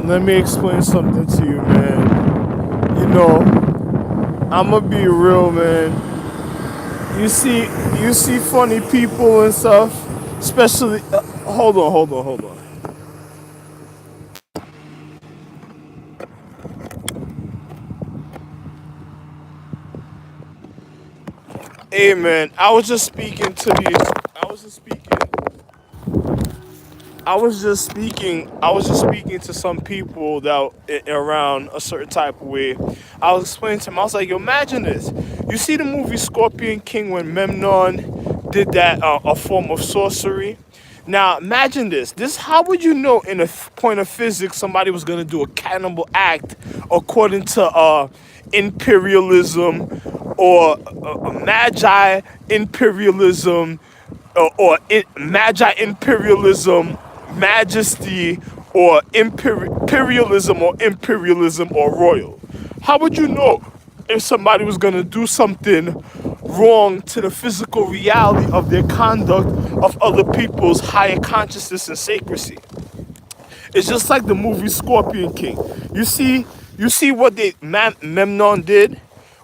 Let me explain something to you, man. You know, I'ma be real, man. You see, you see funny people and stuff, especially. Hold on. Hey, man, I was just speaking to the. I was just speaking. I was just speaking to some people that around a certain type of way. I was explaining to them. I was like, yo, imagine this. You see the movie Scorpion King when Memnon did that a form of sorcery. Now imagine this. How would you know in a point of physics somebody was gonna do a cannibal act according to imperialism or magi imperialism or magi imperialism, majesty, or imperialism or royal? How would you know if somebody was going to do something wrong to the physical reality of their conduct of other people's higher consciousness and sacredcy? It's just like the movie Scorpion King. You see what Memnon did.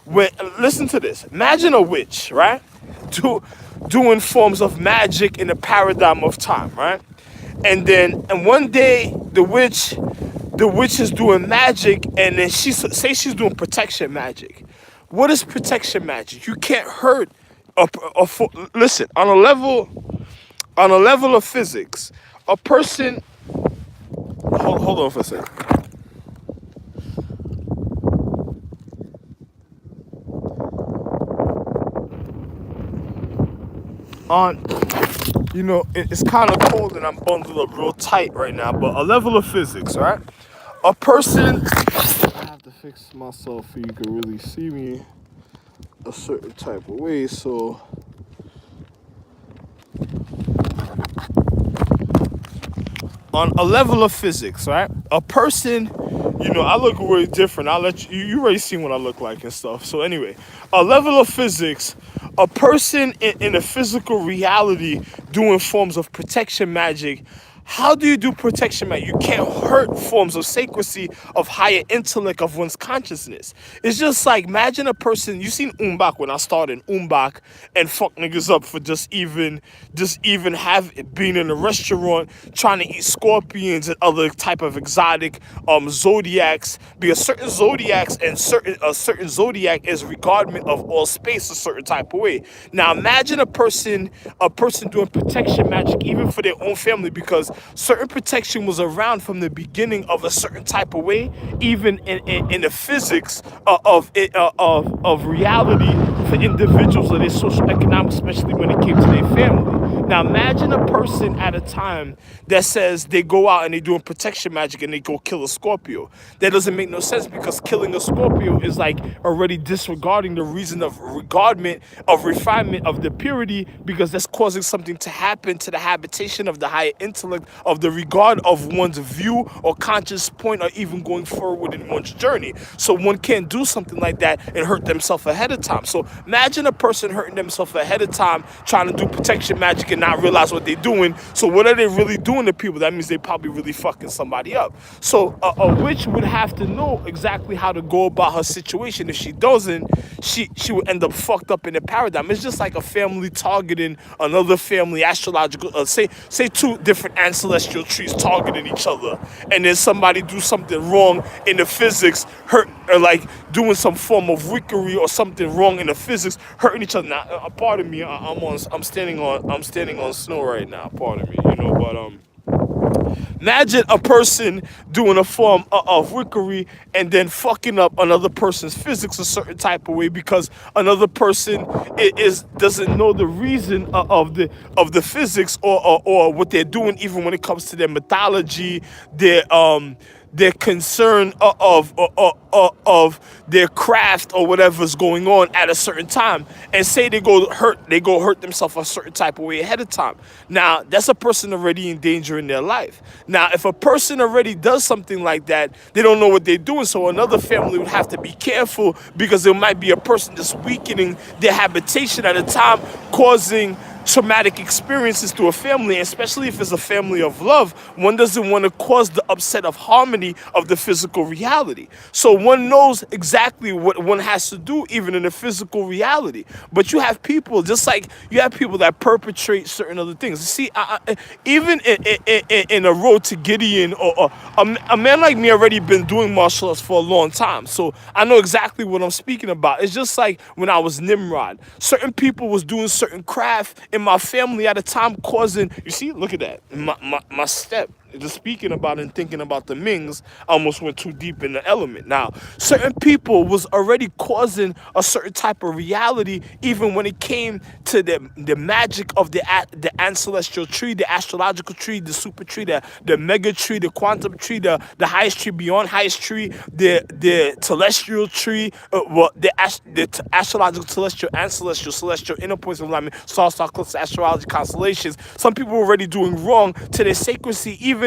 When listen to this. Imagine a witch, right? Do, doing forms of magic in a paradigm of time, right? And one day the witch is doing magic, and then say she's doing protection magic. What is protection magic? You can't hurt listen, on a level of physics, a person. Hold on for a second. On, it's kind of cold and I'm bundled up real tight right now. But a level of physics, right? A person. I have to fix myself so you can really see me a certain type of way. So on a level of physics, right? A person, I look really different. I'll let you already seen what I look like and stuff. So anyway, a level of physics, a person in a physical reality doing forms of protection magic. How do you do protection magic? You can't hurt forms of sacredcy, of higher intellect, of one's consciousness. It's just like, imagine a person, you seen Umbak when I started Umbak and fuck niggas up for just even have being in a restaurant trying to eat scorpions and other type of exotic zodiacs, because certain zodiacs and certain a certain zodiac is regardment of all space a certain type of way. Now imagine a person doing protection magic even for their own family, because certain protection was around from the beginning of a certain type of way, even in the physics of reality for individuals or their social economic, especially when it came to their family. Now imagine a person at a time that says they go out and they doing protection magic and they go kill a Scorpio. That doesn't make no sense, because killing a Scorpio is like already disregarding the reason of regardment, of refinement, of the purity, because that's causing something to happen to the habitation of the higher intellect, of the regard of one's view or conscious point, or even going forward in one's journey. So one can't do something like that and hurt themselves ahead of time. So imagine a person hurting themselves ahead of time trying to do protection magic and not realize what they're doing. So what are they really doing to people? That means they probably really fucking somebody up. So a witch would have to know exactly how to go about her situation. If she doesn't, she would end up fucked up in the paradigm. It's just like a family targeting another family, astrological, say two different ancestral trees targeting each other, and then somebody do something wrong in the physics, hurt, or like doing some form of wickery or something wrong in the physics, hurting each other. Now, pardon me, I'm standing on snow right now. Pardon me, but imagine a person doing a form of wickery and then fucking up another person's physics a certain type of way, because another person doesn't know the reason of the physics, or what they're doing, even when it comes to their mythology, their concern of their craft or whatever's going on at a certain time, and say they go hurt themselves a certain type of way ahead of time. Now that's a person already in danger in their life. Now if a person already does something like that, they don't know what they're doing, so another family would have to be careful, because there might be a person just weakening their habitation at a time, causing traumatic experiences through a family, especially if it's a family of love, one doesn't want to cause the upset of harmony of the physical reality. So one knows exactly what one has to do, even in the physical reality. But you have people, just like you have people that perpetrate certain other things. See, even in a road to Gideon, or a man like me already been doing martial arts for a long time, so I know exactly what I'm speaking about. It's just like when I was Nimrod. Certain people was doing certain craft in my family at a time, causing, you see, look at that, my step. Just speaking about and thinking about the Mings, I almost went too deep in the element. Now, certain people was already causing a certain type of reality, even when it came to the magic of the ancestral tree, the astrological tree, the super tree, the mega tree, the quantum tree, the highest tree beyond highest tree, the celestial tree, the astrological, celestial, and celestial inner points of alignment, star cluster, astrology, constellations. Some people were already doing wrong to their sacredcy. Even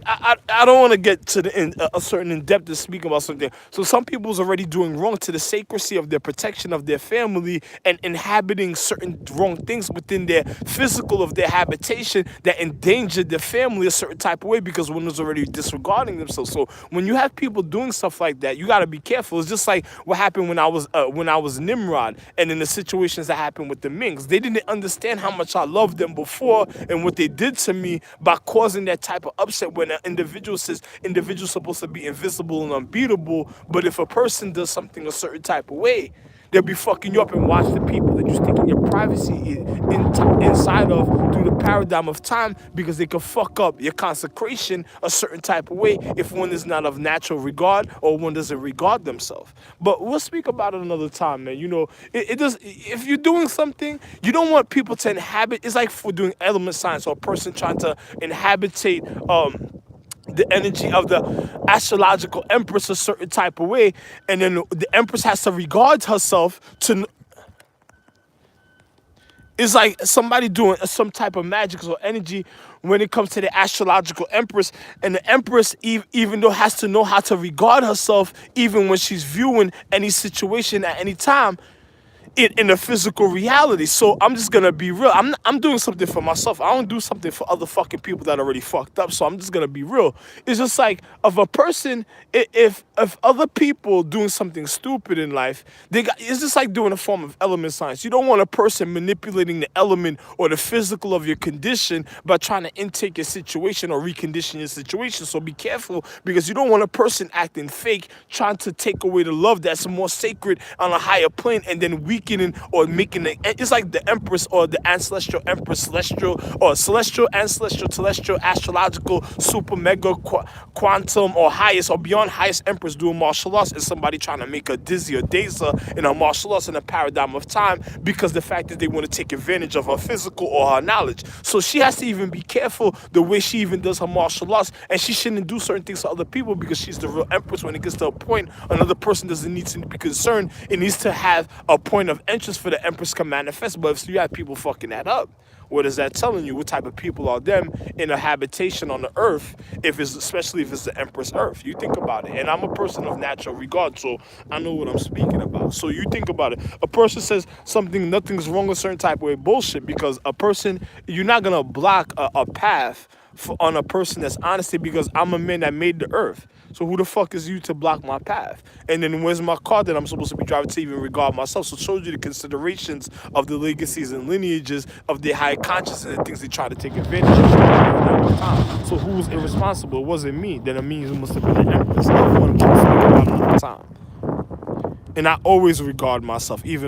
I don't want to get to a certain in depth to speak about something. So some people was already doing wrong to the sacredcy of their protection of their family and inhabiting certain wrong things within their physical of their habitation that endangered their family a certain type of way, because one was already disregarding themselves. So when you have people doing stuff like that, you got to be careful. It's just like what happened when I was Nimrod, and in the situations that happened with the Mings. They didn't understand how much I loved them before and what they did to me by causing that type of upset. When an individual says individual's supposed to be invisible and unbeatable, but if a person does something a certain type of way, they'll be fucking you up. And watch the people that you stick in your privacy inside of through the paradigm of time, because they can fuck up your consecration a certain type of way if one is not of natural regard or one doesn't regard themselves. But we'll speak about it another time, man. You know, it does. If you're doing something, you don't want people to inhabit. It's like for doing element science, or a person trying to inhabitate the energy of the astrological empress a certain type of way, and then the empress has to regard herself to. It's like somebody doing some type of magic or energy when it comes to the astrological empress, and the empress, even though, has to know how to regard herself even when she's viewing any situation at any time in the physical reality. So I'm just gonna be real. I'm doing something for myself. I don't do something for other fucking people that already fucked up. So I'm just gonna be real. It's just like of a person, if other people doing something stupid in life, it's just like doing a form of element science. You don't want a person manipulating the element or the physical of your condition by trying to intake your situation or recondition your situation. So be careful, because you don't want a person acting fake, trying to take away the love that's more sacred on a higher plane, and then weakening or making it. It's like the empress or the ancestral empress, celestial or celestial, ancestral, celestial, astrological, super mega quantum or highest or beyond highest empress doing martial arts, and somebody trying to make her dizzy or daze her in a martial arts in a paradigm of time, because the fact that they want to take advantage of her physical or her knowledge. So she has to even be careful the way she even does her martial arts, and she shouldn't do certain things to other people, because she's the real empress. When it gets to a point, another person doesn't need to be concerned. It needs to have a point of interest for the empress can manifest. But if you have people fucking that up, what is that telling you? What type of people are them in a habitation on the earth, especially if it's the empress earth? You think about it. And I'm a person of natural regard, so I know what I'm speaking about. So you think about it. A person says something, nothing's wrong a certain type of way, bullshit, because a person, you're not going to block a path on a person that's honesty, because I'm a man that made the earth. So who the fuck is you to block my path? And then where's my car that I'm supposed to be driving to even regard myself? So it shows you the considerations of the legacies and lineages of their high consciousness and things they try to take advantage of. So who was irresponsible? It wasn't me. Then it means it must have been the empress. That's what I'm trying to speak about another time. And I always regard myself, even